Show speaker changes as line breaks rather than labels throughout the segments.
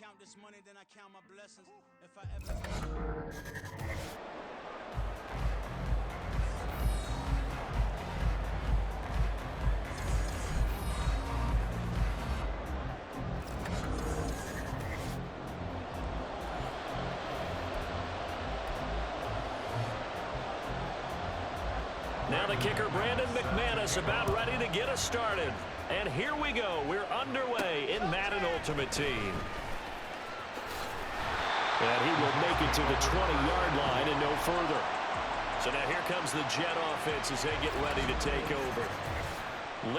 count this money, then I count my blessings. If I ever...
Now the kicker, Brandon McManus, about ready to get us started. And here we go. We're underway in Madden Ultimate Team. And he will make it to the 20-yard line and no further. So now here comes the Jet offense as they get ready to take over.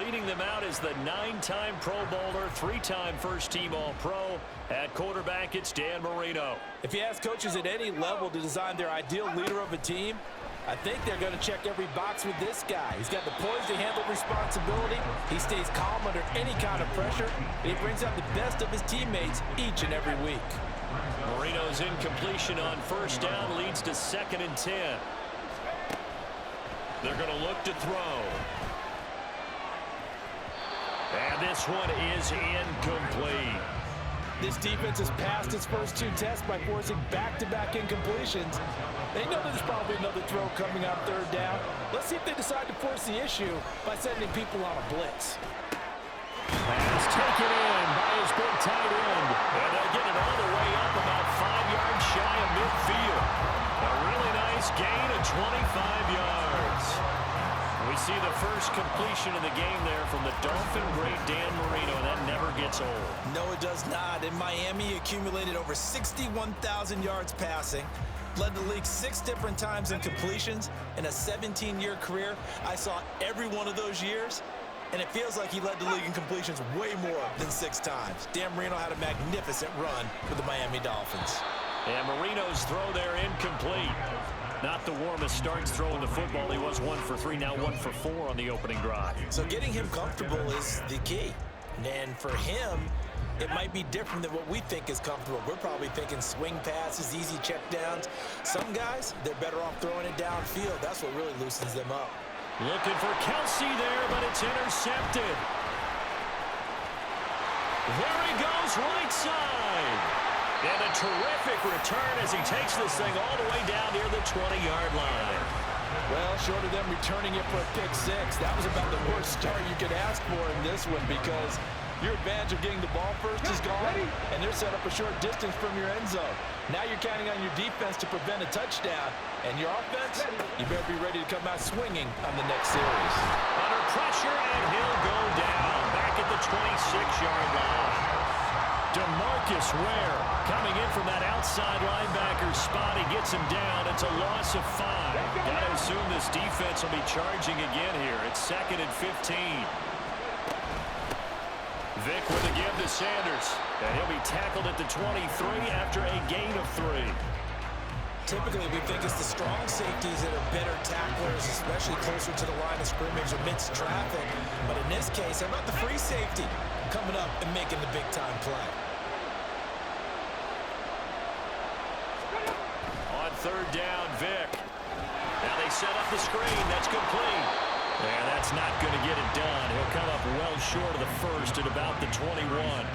Leading them out is the 9-time Pro Bowler, 3-time first-team All-Pro. At quarterback, it's Dan Marino.
If you ask coaches at any level to design their ideal leader of a team, I think they're going to check every box with this guy. He's got the poise to handle responsibility. He stays calm under any kind of pressure, and he brings out the best of his teammates each and every week.
Marino's incompletion on first down leads to 2nd and 10. They're going to look to throw. And this one is incomplete.
This defense has passed its first 2 tests by forcing back-to-back incompletions. They know there's probably another throw coming on 3rd down. Let's see if they decide to force the issue by sending people on a blitz.
Pass taken in by his big tight end. And they'll get it all the way up about 5 yards shy of midfield. A really nice gain of 25 yards. We see the first completion of the game there from the Dolphin great Dan Marino, and that never gets old.
No, it does not. In Miami, he accumulated over 61,000 yards passing. Led the league 6 different times in completions. In a 17-year career, I saw every one of those years, and it feels like he led the league in completions way more than 6 times. Dan Marino had a magnificent run for the Miami Dolphins.
And Marino's throw there incomplete. Not the warmest starts throwing the football. He was 1 for 3, now 1 for 4 on the opening drive.
So getting him comfortable is the key. And for him, it might be different than what we think is comfortable. We're probably thinking swing passes, easy checkdowns. Some guys, they're better off throwing it downfield. That's what really loosens them up.
Looking for Kelsey there, but it's intercepted. There he goes, right side. And a terrific return as he takes this thing all the way down near the 20-yard line.
Well, short of them returning it for a pick 6, that was about the worst start you could ask for in this one, because your advantage of getting the ball first is gone, and they're set up a short distance from your end zone. Now you're counting on your defense to prevent a touchdown, and your offense, you better be ready to come out swinging on the next series.
Under pressure, and he'll go down back at the 26-yard line. DeMarcus Ware coming in from that outside linebacker spot. He gets him down. It's a loss of 5. Got to assume this defense will be charging again here. It's 2nd and 15. Vick with a give to Sanders. And he'll be tackled at the 23 after a gain of 3.
Typically, we think it's the strong safeties that are better tacklers, especially closer to the line of scrimmage amidst traffic. But in this case, how about the free safety coming up and making the big-time play?
On 3rd down, Vick. Now they set up the screen. That's complete. And that's not going to get it done. He'll come up well short of the first at about the 21.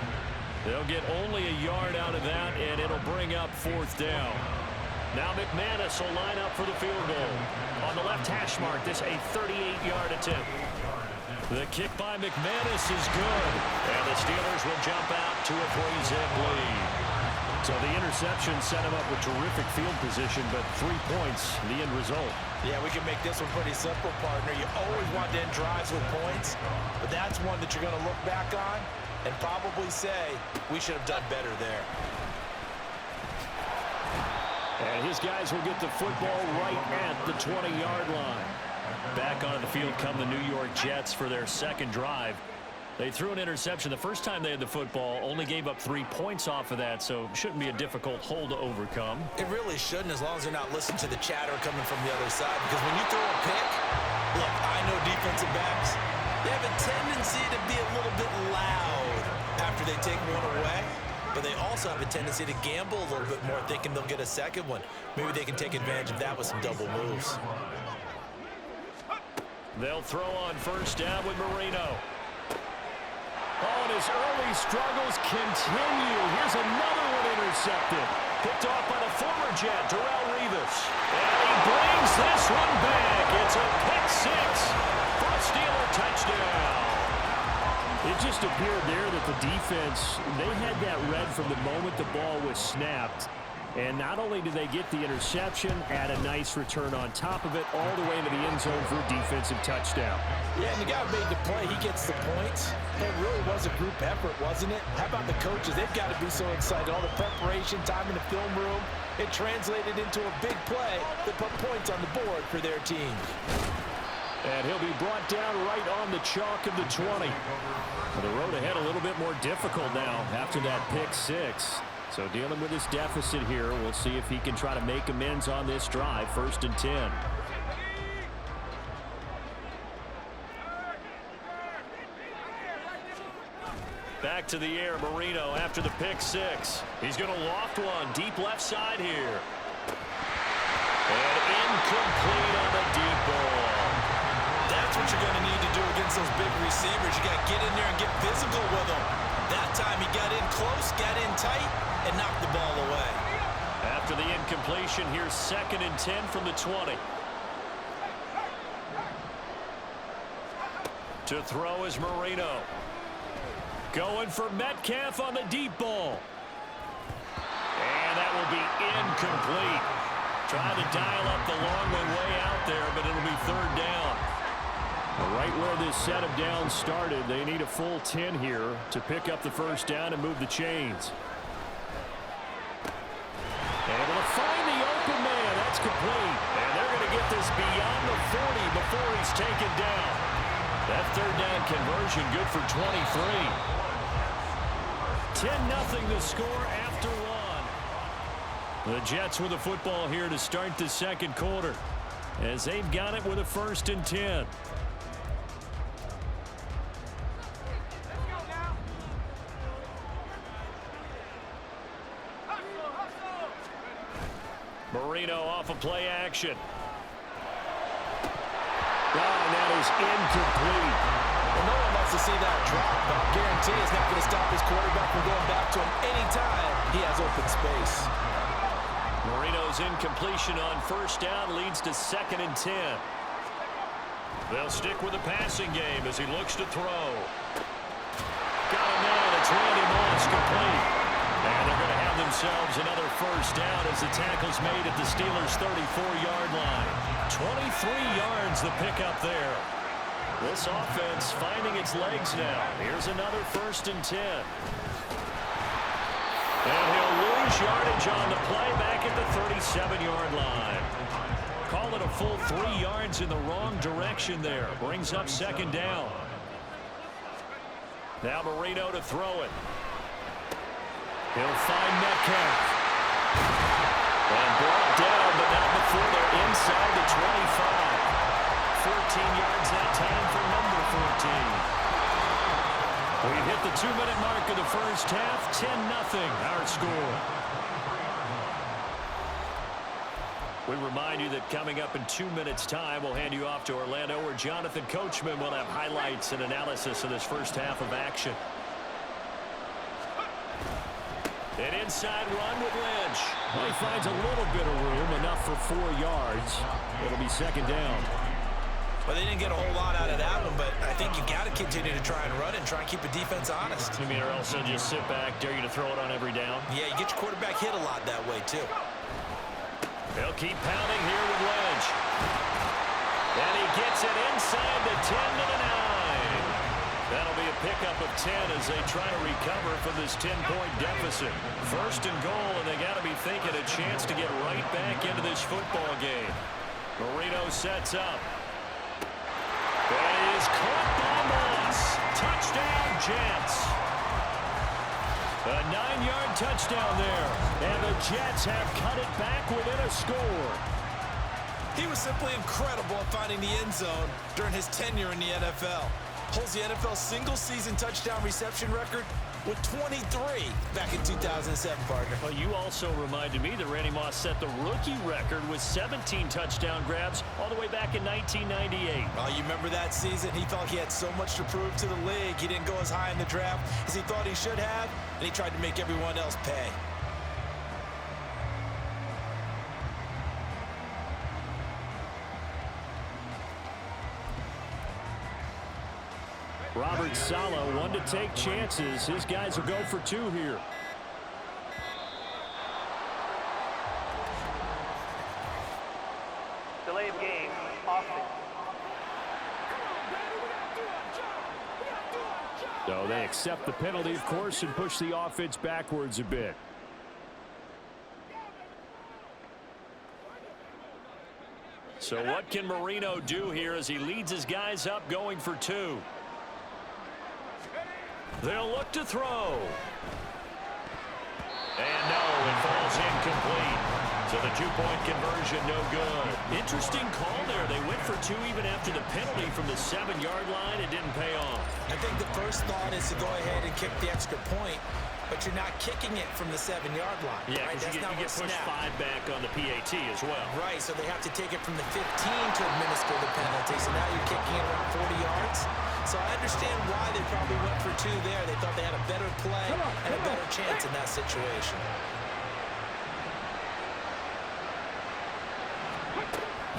They'll get only a yard out of that, and it'll bring up 4th down. Now McManus will line up for the field goal. On the left hash mark, this a 38-yard attempt. The kick by McManus is good. And the Steelers will jump out to a 3-zip lead. So the interception set him up with terrific field position, but 3 points, the end result.
Yeah, we can make this one pretty simple, partner. You always want to end drives with points, but that's one that you're going to look back on and probably say, we should have done better there.
And his guys will get the football right at the 20-yard line. Back onto the field come the New York Jets for their 2nd drive. They threw an interception the first time they had the football, only gave up 3 points off of that, so shouldn't be a difficult hole to overcome.
It really shouldn't, as long as they're not listening to the chatter coming from the other side, because when you throw a pick, look, I know defensive backs, they have a tendency to be a little bit loud after they take one away. But they also have a tendency to gamble a little bit more, thinking they'll get a 2nd one. Maybe they can take advantage of that with some double moves.
They'll throw on 1st down with Marino. Oh, and his early struggles continue. Here's another one intercepted. Picked off by the former Jet, Darrelle Revis. And he brings this one back. It's a pick six for a Steeler touchdown. It just appeared there that the defense, they had that read from the moment the ball was snapped. And not only did they get the interception, add a nice return on top of it, all the way into the end zone for a defensive touchdown.
Yeah, and the guy who made the play, he gets the points. It really was a group effort, wasn't it? How about the coaches? They've got to be so excited. All the preparation, time in the film room, it translated into a big play that put points on the board for their team.
And he'll be brought down right on the chalk of the 20. The road ahead a little bit more difficult now after that pick six. So dealing with his deficit here, we'll see if he can try to make amends on this drive. 1st and 10. Back to the air, Marino after the pick six. He's going to loft one deep left side here. And incomplete on the deep ball.
That's what you're going to need to do against those big receivers. You got to get in there and get physical with them. That time he got in close, got in tight, and knocked the ball away.
After the incompletion, here's 2nd and 10 from the 20. To throw is Marino. Going for Metcalf on the deep ball. And that will be incomplete. Trying to dial up the long one way out there, but it'll be 3rd down. Right where this set of downs started, they need a full 10 here to pick up the 1st down and move the chains. Able to find the open man. That's complete. And they're going to get this beyond the 40 before he's taken down. That 3rd down conversion good for 23. 10-0 the score after one. The Jets with the football here to start the 2nd quarter as they've got it with a 1st and 10. Marino off of play action. And that is incomplete.
Well, no one wants to see that drop, but I guarantee it's not going to stop his quarterback from going back to him anytime he has open space.
Marino's incompletion on 1st down leads to 2nd and 10. They'll stick with the passing game as he looks to throw. Got him now. It's Randy Moss complete. And they're going to have themselves another 1st down as the tackle's made at the Steelers' 34-yard line. 23 yards the pickup there. This offense finding its legs now. Here's another 1st and 10. And he'll lose yardage on the play back at the 37-yard line. Call it a full 3 yards in the wrong direction there. Brings up 2nd down. Now Marino to throw it. He'll find Metcalf. And brought down, but not before they're inside the 25. 14 yards that time for number 14. We've hit the 2-minute mark of the 1st half. 10-0 our score. We remind you that coming up in 2 minutes' time, we'll hand you off to Orlando, where Jonathan Coachman will have highlights and analysis of this 1st half of action. An inside run with Lynch. Well, he finds a little bit of room, enough for 4 yards. It'll be 2nd down.
Well, they didn't get a whole lot out of that one, but I think you got to continue to try and run and try and keep the defense honest.
You mean or else they'll just sit back, dare you to throw it on every down?
Yeah, you get your quarterback hit a lot that way, too.
They'll keep pounding here with Lynch. And he gets it inside the 10 to the 9. That'll be a pickup of 10 as they try to recover from this 10-point deficit. 1st and goal, and they got to be thinking a chance to get right back into this football game. Marino sets up. That is caught by Moss. Touchdown, Jets. A 9-yard touchdown there. And the Jets have cut it back within a score.
He was simply incredible at finding the end zone during his tenure in the NFL. Holds the NFL single-season touchdown reception record with 23 back in 2007, partner.
Well, you also reminded me that Randy Moss set the rookie record with 17 touchdown grabs all the way back in 1998.
Well, you remember that season? He felt he had so much to prove to the league. He didn't go as high in the draft as he thought he should have, and he tried to make everyone else pay.
Robert Saleh, one to take chances. His guys will go for two here.
Delay of game, offense.
So they accept the penalty, of course, and push the offense backwards a bit. So what can Marino do here as he leads his guys up going for two? They'll look to throw. And no, it falls incomplete. So the two-point conversion, no good. Interesting call there. They went for two even after the penalty from the 7-yard line. It didn't pay off.
I think the first thought is to go ahead and kick the extra point, but you're not kicking it from the 7-yard line.
Yeah,
right?
because you get pushed 5 back on the PAT as well.
Right, so they have to take it from the 15 to administer the penalty. So now you're kicking it around 40 yards. So I understand why they probably went for two there. They thought they had a better play and a better chance in that situation.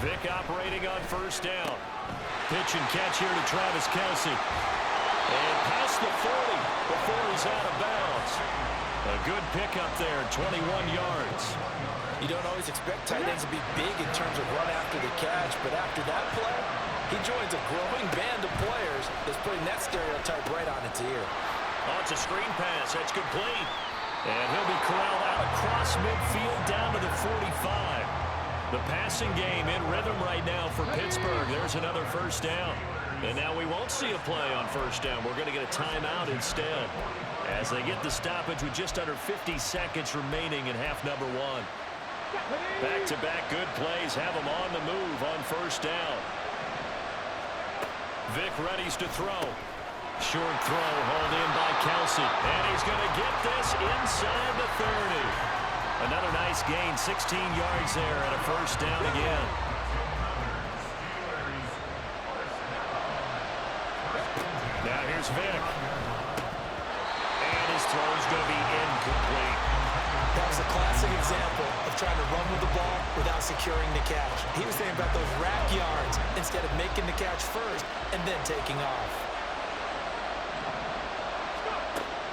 Vick operating on first down. Pitch and catch here to Travis Kelce. And past the 40 before he's out of bounds. A good pickup there, 21 yards.
You don't always expect tight ends to be big in terms of run after the catch, but after that play, he joins a growing band of players that's putting that stereotype right on its ear.
Oh, it's a screen pass. That's complete. And he'll be corralled out across midfield down to the 45. The passing game in rhythm right now for Pittsburgh. There's another first down. And now we won't see a play on first down. We're going to get a timeout instead as they get the stoppage with just under 50 seconds remaining in half number one. Back-to-back good plays have them on the move on first down. Vick readies to throw. Short throw hauled in by Kelce. And he's going to get this inside the 30. Another nice gain, 16 yards there and a first down again. Now here's Vick. And his throw's going to be incomplete.
That was a classic example of trying to run with the ball without securing the catch. He was thinking about those rack yards instead of making the catch first and then taking off.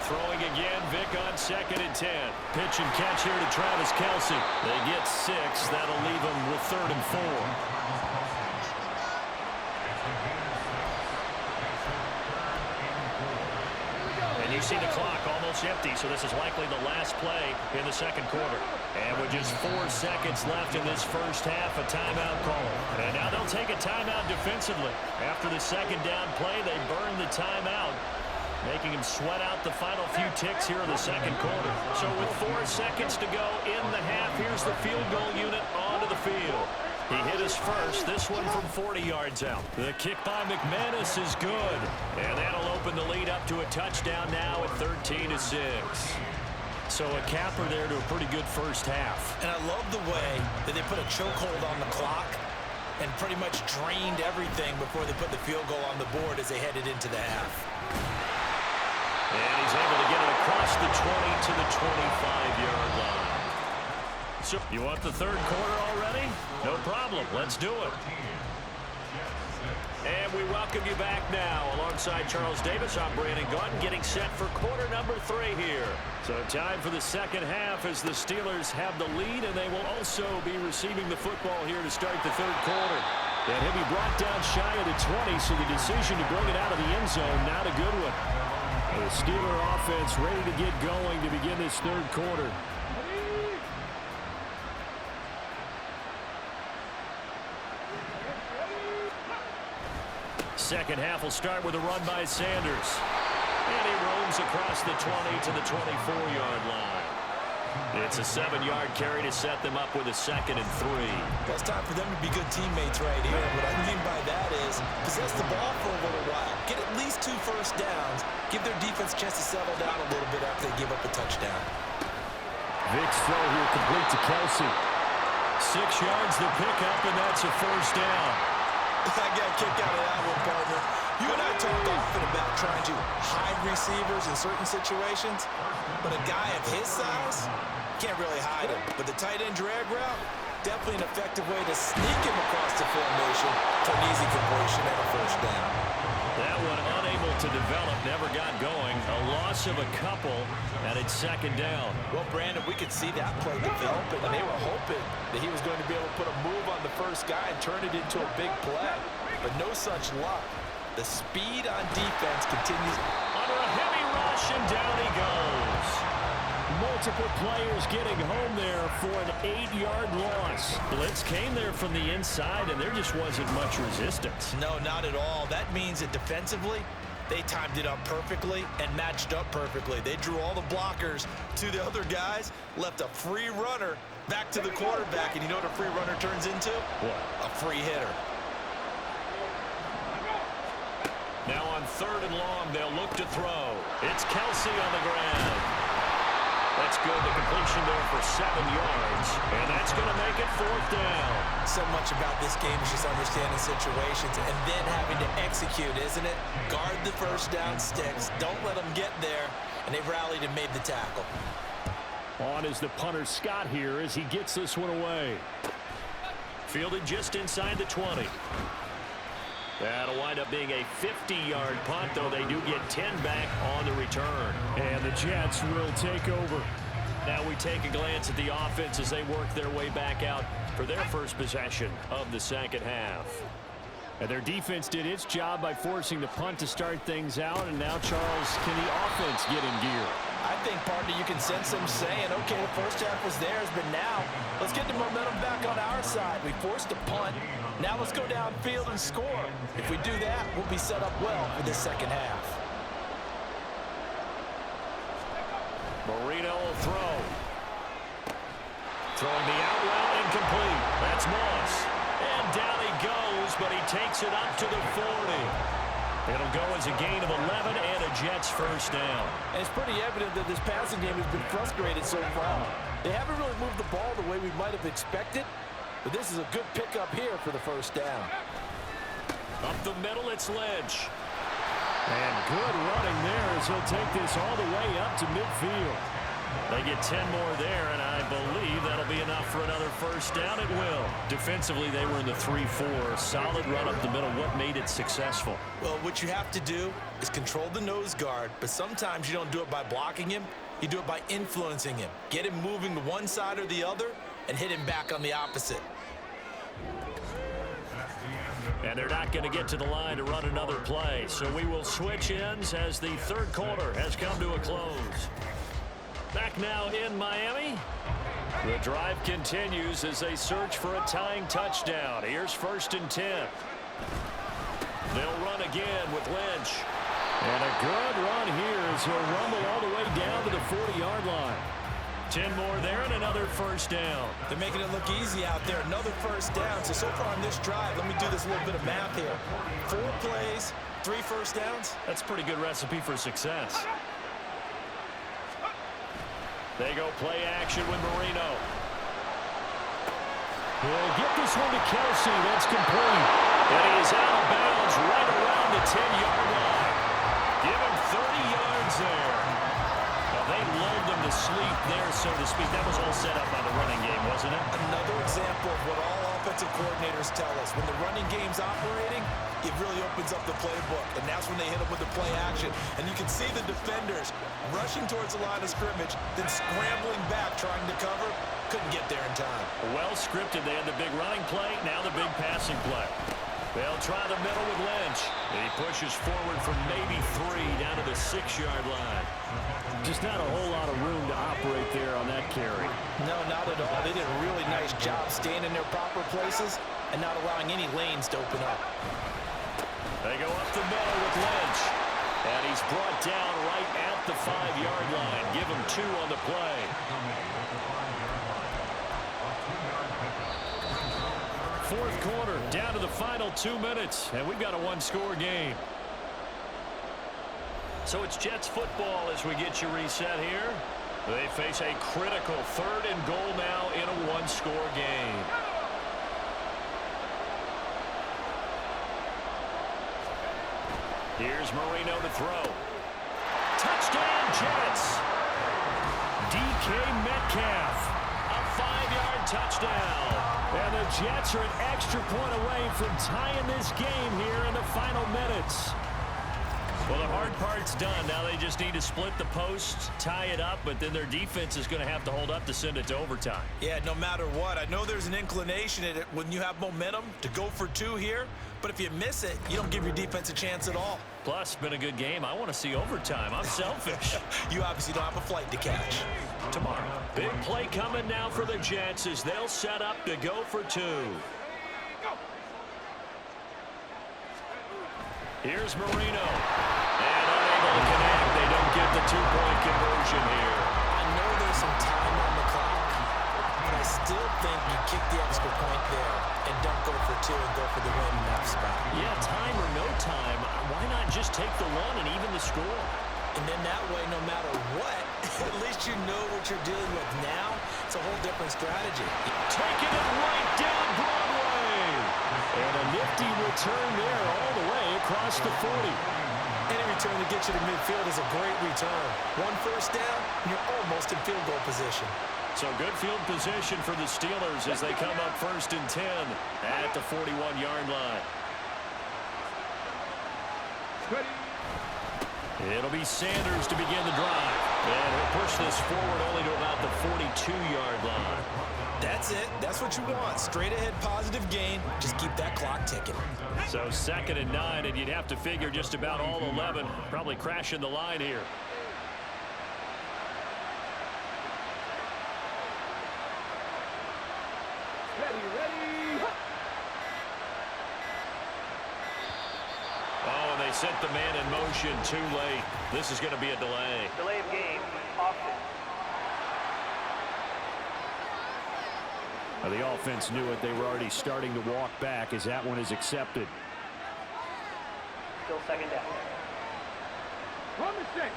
Throwing again, Vick on 2nd and 10. Pitch and catch here to Travis Kelce. They get 6. That'll leave them with 3rd and 4. And you see the clock almost empty, so this is likely the last play in the second quarter. And with just 4 seconds left in this first half, a timeout call. And now they'll take a timeout defensively. After the second down play, they burn the timeout, making him sweat out the final few ticks here in the second quarter. So with 4 seconds to go in the half, here's the field goal unit onto the field. He hit his first, this one from 40 yards out. The kick by McManus is good. And that'll open the lead up to a touchdown now at 13-6. So a capper there to a pretty good first half.
And I love the way that they put a chokehold on the clock and pretty much drained everything before they put the field goal on the board as they headed into the half.
And he's able to get it across the 20 to the 25-yard line. So you want the third quarter already? No problem. Let's do it. And we welcome you back now. Alongside Charles Davis, I'm Brandon Gaudin, getting set for quarter number 3 here. So time for the second half as the Steelers have the lead, and they will also be receiving the football here to start the third quarter. And he'll be brought down shy of the 20, so the decision to bring it out of the end zone, not a good one. The Steeler offense ready to get going to begin this third quarter. Second half will start with a run by Sanders. And he roams across the 20 to the 24-yard line. It's a 7-yard carry to set them up with a 2nd and 3.
Well, it's time for them to be good teammates right here. What I mean by that is possess the ball for a little while. Get at least 2 first downs. Give their defense a chance to settle down a little bit after they give up a touchdown.
Vic's throw here complete to Kelsey. 6 yards the pickup, and that's a first down.
I got a kick out of that one, partner. You and I talked often about trying to hide receivers in certain situations, but a guy of his size can't really hide him. But the tight end drag route, definitely an effective way to sneak him across the formation for an easy completion and a first down.
That one unable to develop, never got going. A loss of a couple, and it's 2nd down.
Well, Brandon, we could see that play developing, and they were hoping that he was going to be able to put a move on the first guy and turn it into a big play. But no such luck. The speed on defense continues.
Under a heavy rush, and down he goes. Multiple players getting home there for an 8-yard loss. Blitz came there from the inside, and there just wasn't much resistance.
No, not at all. That means that defensively, they timed it up perfectly and matched up perfectly. They drew all the blockers to the other guys, left a free runner back to the quarterback, and you know what a free runner turns into?
What?
A free hitter.
Now on 3rd and long, they'll look to throw. It's Kelsey on the ground. That's good. The completion there for 7 yards, and that's going to make it 4th down.
So much about this game is just understanding situations and then having to execute, isn't it? Guard the first down sticks. Don't let them get there, and they rallied and made the tackle.
On is the punter Scott here as he gets this one away. Fielded just inside the 20. That'll wind up being a 50-yard punt, though they do get 10 back on the return. And the Jets will take over. Now we take a glance at the offense as they work their way back out for their first possession of the 2nd half. And their defense did its job by forcing the punt to start things out. And now, Charles, can the offense get in gear?
I think, partner, you can sense them saying, okay, the first half was theirs, but now let's get the momentum back on our side. We forced a punt. Now let's go downfield and score. If we do that, we'll be set up well for this 2nd half.
Marino will throw. Throwing the out route incomplete. That's Moss. And down he goes, but he takes it up to the 40. It'll go as a gain of 11 and a Jets first down.
And it's pretty evident that this passing game has been frustrated so far. They haven't really moved the ball the way we might have expected, but this is a good pickup here for the first down.
Up the middle, it's Lynch. And good running there as he'll take this all the way up to midfield. They get 10 more there, and I believe that'll be enough for another first down. It will. Defensively, they were in the 3-4. Solid run up the middle. What made it successful?
Well, what you have to do is control the nose guard, but sometimes you don't do it by blocking him. You do it by influencing him. Get him moving to one side or the other and hit him back on the opposite.
And they're not going to get to the line to run another play. So we will switch ends as the 3rd quarter has come to a close. Back now in Miami. The drive continues as they search for a tying touchdown. Here's 1st and 10. They'll run again with Lynch. And a good run here as he'll rumble all the way down to the 40-yard line. 10 more there and another first down.
They're making it look easy out there. Another first down. So far on this drive, let me do this little bit of math here. 4 plays, 3 first downs.
That's a pretty good recipe for success. They go play action with Marino. He'll get this one to Kelsey. That's complete. And he is out of bounds right around the 10-yard line. Give him 30 yards there. Well, they lulled him to sleep there, so to speak. That was all set up by the running game, wasn't it?
Another example of what all offensive coordinators tell us. When the running game's operating, it really opens up the playbook, and that's when they hit him with the play action. And you can see the defenders rushing towards the line of scrimmage, then scrambling back, trying to cover. Couldn't get there in time.
Well scripted. They had the big running play, now the big passing play. They'll try the middle with Lynch. And he pushes forward for maybe 3 down to the 6-yard line. Just not a whole lot of room to operate there on that carry.
No, not at all. They did a really nice job staying in their proper places and not allowing any lanes to open up.
They go up the middle with Lynch. And he's brought down right at the 5-yard line. Give him 2 on the play. Fourth quarter, down to the final 2 minutes, and we've got a one-score game. So it's Jets football as we get you reset here. They face a critical 3rd and goal now in a one-score game. Here's Marino to throw. Touchdown, Jets! DK Metcalf, a 5-yard touchdown. And the Jets are an extra point away from tying this game here in the final minutes. Well, the hard part's done. Now they just need to split the posts, tie it up, but then their defense is going to have to hold up to send it to overtime.
Yeah, no matter what. I know there's an inclination in it when you have momentum to go for 2 here, but if you miss it, you don't give your defense a chance at all.
Plus, been a good game. I want to see overtime. I'm selfish.
You obviously don't have a flight to catch.
Tomorrow. Big play coming now for the Jets as they'll set up to go for 2. Here's Marino. And unable to connect. They don't get the 2-point conversion here.
I know there's some time on the clock, but I still think you kick the extra point there and don't go for 2 and go for the win in that spot.
Yeah, time or no time, why not just take the 1 and even the score?
And then that way, no matter what, at least you know what you're dealing with now. It's a whole different strategy.
Taking it right down Broadway. And a nifty return there all the way across the 40.
Any return to get you to midfield is a great return. 1 first down, and you're almost in field goal position.
So good field position for the Steelers as they come up 1st and 10 at the 41-yard line. It'll be Sanders to begin the drive. And he'll push this forward only to about the 42-yard line.
That's it. That's what you want. Straight ahead positive gain. Just keep that clock ticking.
So 2nd and 9, and you'd have to figure just about all 11 probably crashing the line here. Oh, and they sent the man in motion too late. This is going to be a delay.
Delay of game, offense.
The offense knew it. They were already starting to walk back as that one is accepted.
Still 2nd down.
Run the 6.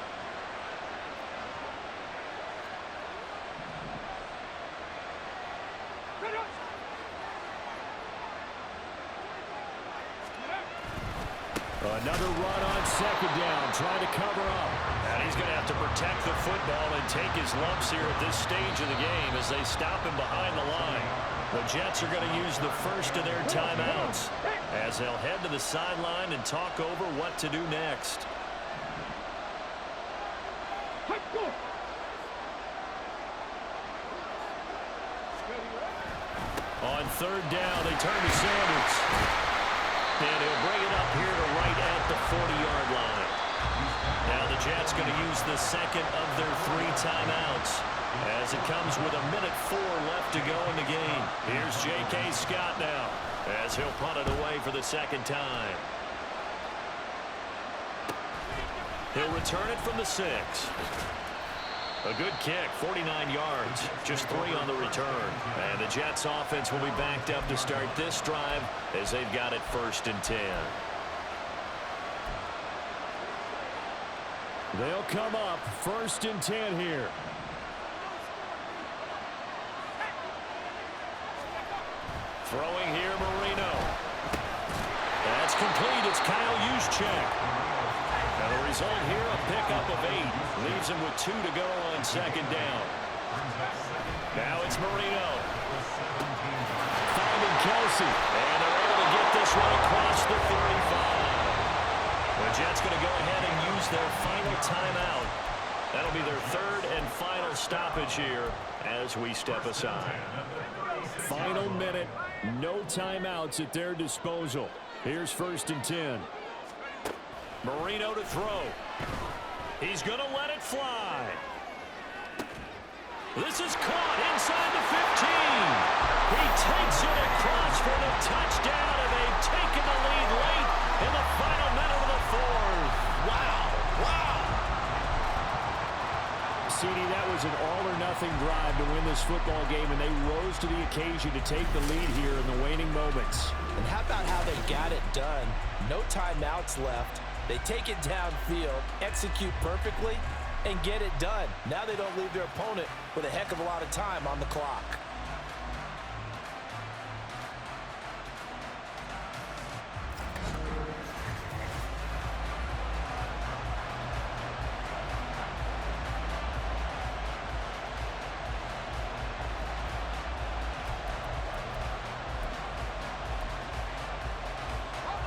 Another run on 2nd down, trying to cover up. And he's going to have to protect the football and take his lumps here at this stage of the game as they stop him behind the line. The Jets are going to use the first of their timeouts as they'll head to the sideline and talk over what to do next. On 3rd down, they turn to Sanders. And he'll bring it up here to right at the 40-yard line. Now the Jets going to use the 2nd of their 3 timeouts as it comes with 1:04 left to go in the game. Here's J.K. Scott now as he'll punt it away for the 2nd time. He'll return it from the 6. A good kick, 49 yards, just 3 on the return. And the Jets offense will be backed up to start this drive as they've got it 1st and 10. They'll come up 1st and 10 here. Throwing here, Marino. That's complete. It's Kyle Juszczyk. And the result here, a pickup of 8. Leaves him with 2 to go on 2nd down. Now it's Marino. Finding Kelsey. And they're able to get this one across the 35. The Jets going to go ahead and use their final timeout. That'll be their 3rd and final stoppage here as we step aside. Final minute. No timeouts at their disposal. Here's 1st and 10. Marino to throw. He's going to let it fly. This is caught inside the 15. He takes it across for the touchdown, and they've taken the lead late in the final minute of the 4th.
Wow. Wow.
CD, that was an all-or-nothing drive to win this football game, and they rose to the occasion to take the lead here in the waning moments.
And how about how they got it done? No timeouts left. They take it downfield, execute perfectly, and get it done. Now they don't leave their opponent with a heck of a lot of time on the clock.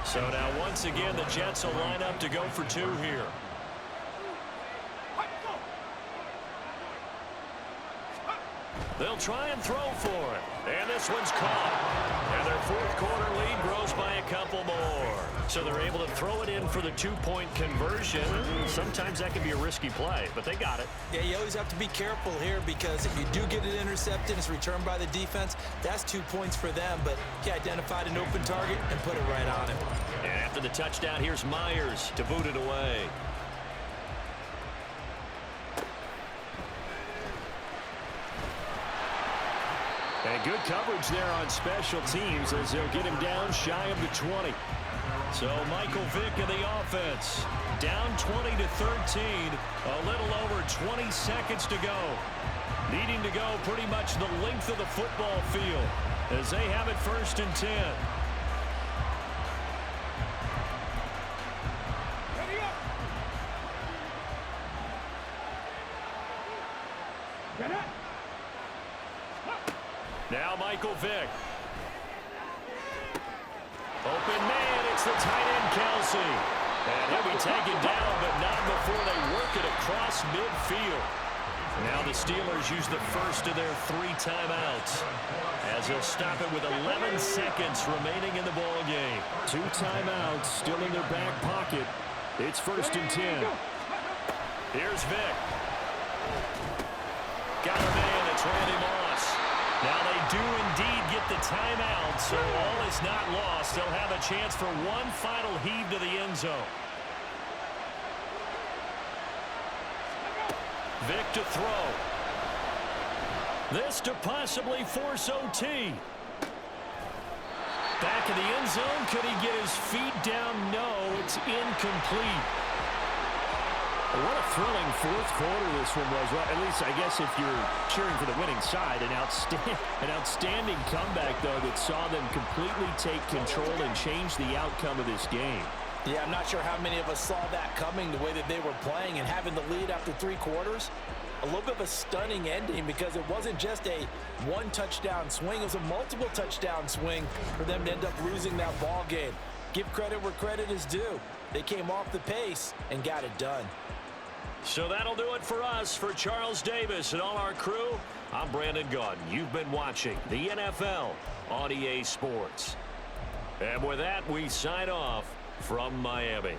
So now once again, the Jets will line up to go for two here. They'll try and throw for it. And this one's caught. And their fourth quarter lead grows by a couple more. So they're able to throw it in for the two-point conversion. Sometimes that can be a risky play, but they got it.
Yeah, you always have to be careful here because if you do get it intercepted, it's returned by the defense, that's 2 points for them. But he identified an open target and put it right on him.
And after the touchdown, here's Myers to boot it away. And good coverage there on special teams as they'll get him down shy of the 20. So Michael Vick in the offense. Down 20-13. A little over 20 seconds to go. Needing to go pretty much the length of the football field as they have it 1st and 10.
Ready up. Get it.
Now Michael Vick. Open man, it's the tight end Kelsey. And he'll be taken down, but not before they work it across midfield. Now the Steelers use the first of their 3 timeouts as they'll stop it with 11 seconds remaining in the ball game. 2 timeouts still in their back pocket. It's 1st and 10. Here's Vick. Got a man, it's Randy Moss. Now they do indeed get the timeout, so all is not lost. They'll have a chance for one final heave to the end zone. Vick to throw. This to possibly force OT. Back in the end zone. Could he get his feet down? No, it's incomplete. What a thrilling fourth quarter this one was. Well, at least, I guess, if you're cheering for the winning side, an outstanding comeback, though, that saw them completely take control and change the outcome of this game.
Yeah, I'm not sure how many of us saw that coming, the way that they were playing and having the lead after 3 quarters. A little bit of a stunning ending because it wasn't just a 1-touchdown swing. It was a multiple touchdown swing for them to end up losing that ball game. Give credit where credit is due. They came off the pace and got it done.
So that'll do it for us. For Charles Davis and all our crew, I'm Brandon Gaudin. You've been watching the NFL on EA Sports. And with that, we sign off from Miami.